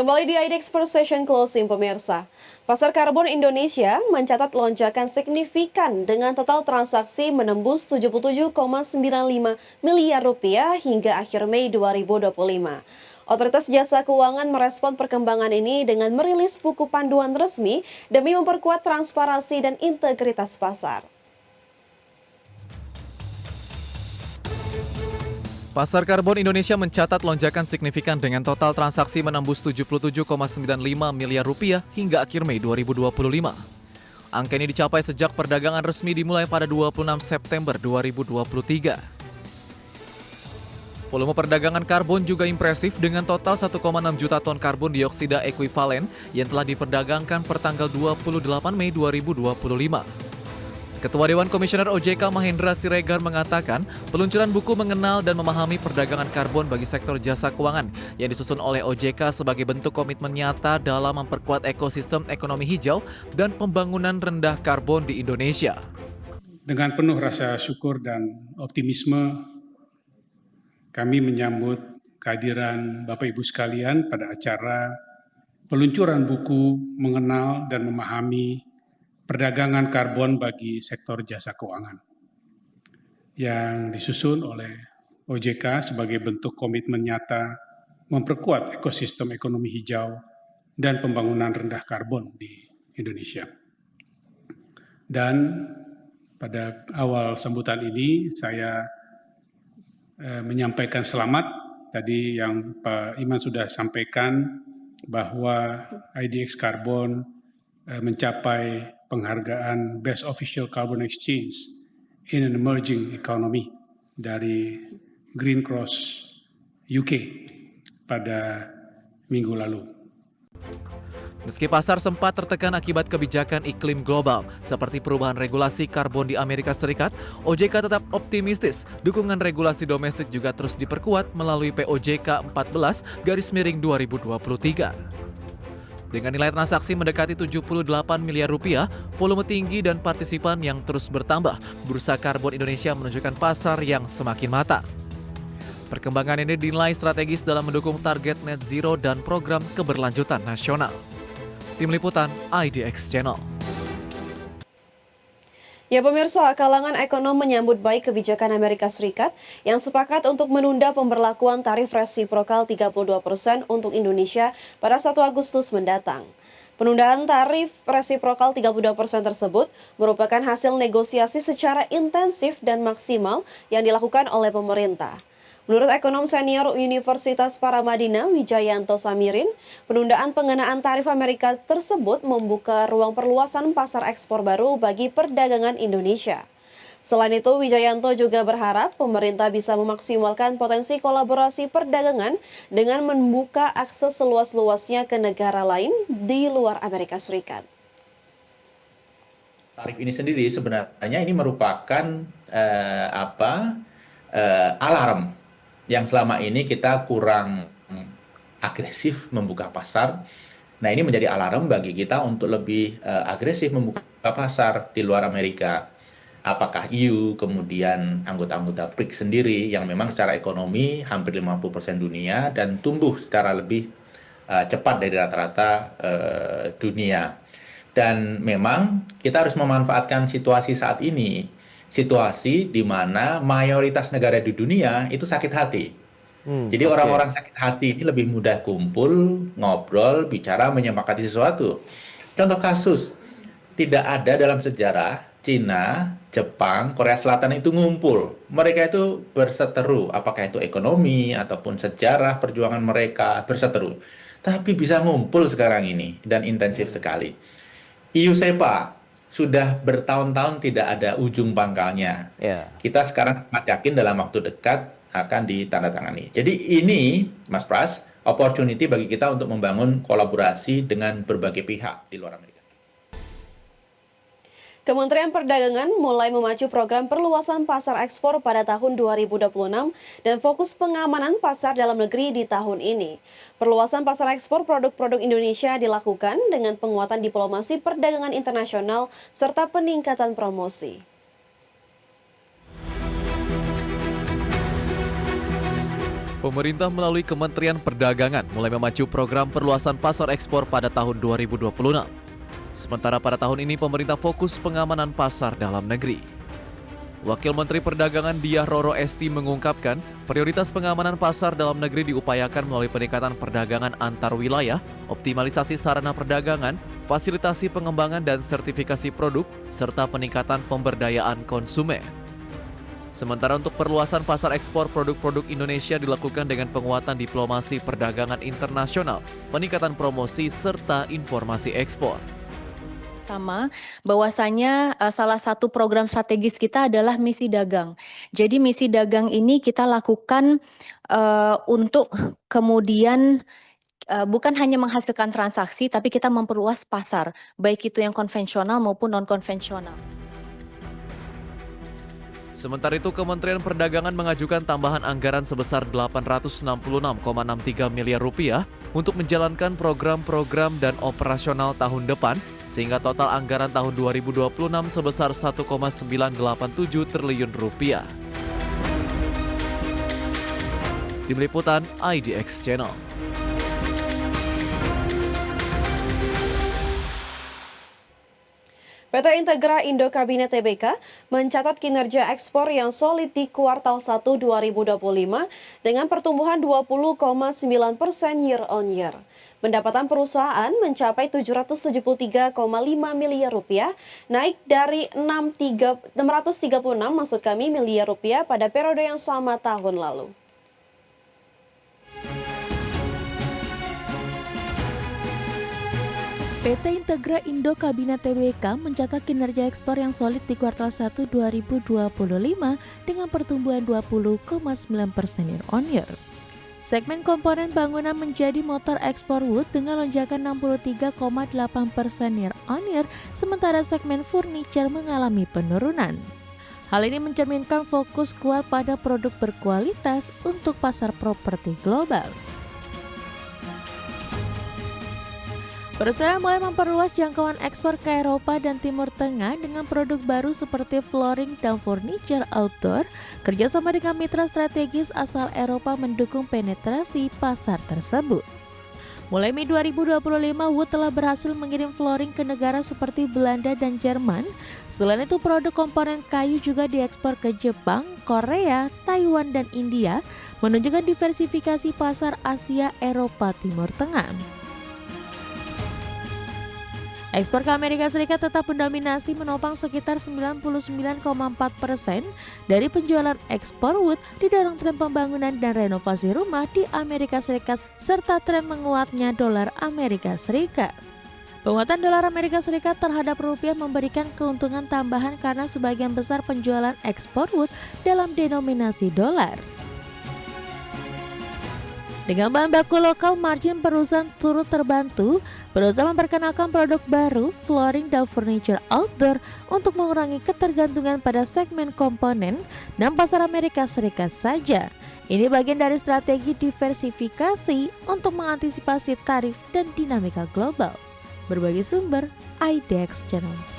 Kembali di IDX First Session Closing, pemirsa. Pasar karbon Indonesia mencatat lonjakan signifikan dengan total transaksi menembus 77,95 miliar rupiah hingga akhir Mei 2025. Otoritas Jasa Keuangan merespon perkembangan ini dengan merilis buku panduan resmi demi memperkuat transparansi dan integritas pasar. Pasar karbon Indonesia mencatat lonjakan signifikan dengan total transaksi menembus 77,95 miliar rupiah hingga akhir Mei 2025. Angka ini dicapai sejak perdagangan resmi dimulai pada 26 September 2023. Volume perdagangan karbon juga impresif dengan total 1,6 juta ton karbon dioksida ekuivalen yang telah diperdagangkan per tanggal 28 Mei 2025. Ketua Dewan Komisioner OJK Mahendra Siregar mengatakan peluncuran buku mengenal dan memahami perdagangan karbon bagi sektor jasa keuangan yang disusun oleh OJK sebagai bentuk komitmen nyata dalam memperkuat ekosistem ekonomi hijau dan pembangunan rendah karbon di Indonesia. Dengan penuh rasa syukur dan optimisme, kami menyambut kehadiran Bapak Ibu sekalian pada acara peluncuran buku mengenal dan memahami perdagangan karbon bagi sektor jasa keuangan yang disusun oleh OJK sebagai bentuk komitmen nyata memperkuat ekosistem ekonomi hijau dan pembangunan rendah karbon di Indonesia. Dan pada awal sambutan ini saya menyampaikan selamat tadi yang Pak Iman sudah sampaikan bahwa IDX Carbon mencapai penghargaan Best Official Carbon Exchange in an Emerging Economy dari Green Cross UK pada minggu lalu. Meski pasar sempat tertekan akibat kebijakan iklim global seperti perubahan regulasi karbon di Amerika Serikat, OJK tetap optimistis dukungan regulasi domestik juga terus diperkuat melalui POJK 14/2023. Dengan nilai transaksi mendekati 78 miliar rupiah, volume tinggi dan partisipan yang terus bertambah, Bursa Karbon Indonesia menunjukkan pasar yang semakin matang. Perkembangan ini dinilai strategis dalam mendukung target net zero dan program keberlanjutan nasional. Tim Liputan IDX Channel. Ya pemirsa, kalangan ekonom menyambut baik kebijakan Amerika Serikat yang sepakat untuk menunda pemberlakuan tarif resiprokal 32% untuk Indonesia pada 1 Agustus mendatang. Penundaan tarif resiprokal 32% tersebut merupakan hasil negosiasi secara intensif dan maksimal yang dilakukan oleh pemerintah. Menurut ekonom senior Universitas Paramadina Wijayanto Samirin, penundaan pengenaan tarif Amerika tersebut membuka ruang perluasan pasar ekspor baru bagi perdagangan Indonesia. Selain itu, Wijayanto juga berharap pemerintah bisa memaksimalkan potensi kolaborasi perdagangan dengan membuka akses seluas-luasnya ke negara lain di luar Amerika Serikat. Tarif ini sendiri sebenarnya ini merupakan alarm yang selama ini kita kurang agresif membuka pasar. Nah, ini menjadi alarm bagi kita untuk lebih agresif membuka pasar di luar Amerika. Apakah EU, kemudian anggota-anggota BRICS sendiri yang memang secara ekonomi hampir 50% dunia dan tumbuh secara lebih cepat dari rata-rata dunia. Dan memang kita harus memanfaatkan situasi saat ini. Situasi di mana mayoritas negara di dunia itu sakit hati. Jadi orang-orang sakit hati ini lebih mudah kumpul, ngobrol, bicara, menyepakati sesuatu. Contoh kasus, tidak ada dalam sejarah Cina, Jepang, Korea Selatan itu ngumpul. Mereka itu berseteru, apakah itu ekonomi ataupun sejarah perjuangan mereka berseteru. Tapi bisa ngumpul sekarang ini dan intensif sekali. EU-SEPA sudah bertahun-tahun tidak ada ujung pangkalnya. Kita sekarang sangat yakin dalam waktu dekat akan ditandatangani. Jadi ini, Mas Pras, opportunity bagi kita untuk membangun kolaborasi dengan berbagai pihak di luar Amerika. Kementerian Perdagangan mulai memacu program perluasan pasar ekspor pada tahun 2026 dan fokus pengamanan pasar dalam negeri di tahun ini. Perluasan pasar ekspor produk-produk Indonesia dilakukan dengan penguatan diplomasi perdagangan internasional serta peningkatan promosi. Pemerintah melalui Kementerian Perdagangan mulai memacu program perluasan pasar ekspor pada tahun 2026. Sementara pada tahun ini pemerintah fokus pengamanan pasar dalam negeri. Wakil Menteri Perdagangan Diah Roro Esti mengungkapkan, prioritas pengamanan pasar dalam negeri diupayakan melalui peningkatan perdagangan antar wilayah, optimalisasi sarana perdagangan, fasilitasi pengembangan dan sertifikasi produk, serta peningkatan pemberdayaan konsumen. Sementara untuk perluasan pasar ekspor produk-produk Indonesia dilakukan dengan penguatan diplomasi perdagangan internasional, peningkatan promosi, serta informasi ekspor. Sama bahwasanya salah satu program strategis kita adalah misi dagang. Jadi misi dagang ini kita lakukan untuk kemudian bukan hanya menghasilkan transaksi, tapi kita memperluas pasar, baik itu yang konvensional maupun non-konvensional. Sementara itu, Kementerian Perdagangan mengajukan tambahan anggaran sebesar Rp866,63 miliar untuk menjalankan program-program dan operasional tahun depan, sehingga total anggaran tahun 2026 sebesar Rp1,987 triliun. Tim Liputan IDX Channel. PT Integra Indo Kabinet Tbk mencatat kinerja ekspor yang solid di kuartal 1 2025 dengan pertumbuhan 20,9% year on year. Pendapatan perusahaan mencapai Rp773,5 miliar, naik dari 636 miliar rupiah pada periode yang sama tahun lalu. PT Integra Indo Kabinet Tbk mencatat kinerja ekspor yang solid di kuartal 1 2025 dengan pertumbuhan 20,9% year on year. Segmen komponen bangunan menjadi motor ekspor wood dengan lonjakan 63,8% year on year, sementara segmen furniture mengalami penurunan. Hal ini mencerminkan fokus kuat pada produk berkualitas untuk pasar properti global. Perusahaan mulai memperluas jangkauan ekspor ke Eropa dan Timur Tengah dengan produk baru seperti flooring dan furniture outdoor. Kerjasama dengan mitra strategis asal Eropa mendukung penetrasi pasar tersebut. Mulai Mei 2025, Wood telah berhasil mengirim flooring ke negara seperti Belanda dan Jerman. Selain itu, produk komponen kayu juga diekspor ke Jepang, Korea, Taiwan, dan India, menunjukkan diversifikasi pasar Asia, Eropa, Timur Tengah. Ekspor ke Amerika Serikat tetap mendominasi, menopang sekitar 99,4% dari penjualan ekspor wood, didorong tren pembangunan dan renovasi rumah di Amerika Serikat serta tren menguatnya dolar Amerika Serikat. Penguatan dolar Amerika Serikat terhadap rupiah memberikan keuntungan tambahan karena sebagian besar penjualan ekspor wood dalam denominasi dolar. Dengan bahan baku lokal, margin perusahaan turut terbantu. Perusahaan memperkenalkan produk baru, flooring dan furniture outdoor untuk mengurangi ketergantungan pada segmen komponen dan pasar Amerika Serikat saja. Ini bagian dari strategi diversifikasi untuk mengantisipasi tarif dan dinamika global. Berbagai sumber, IDX Channel.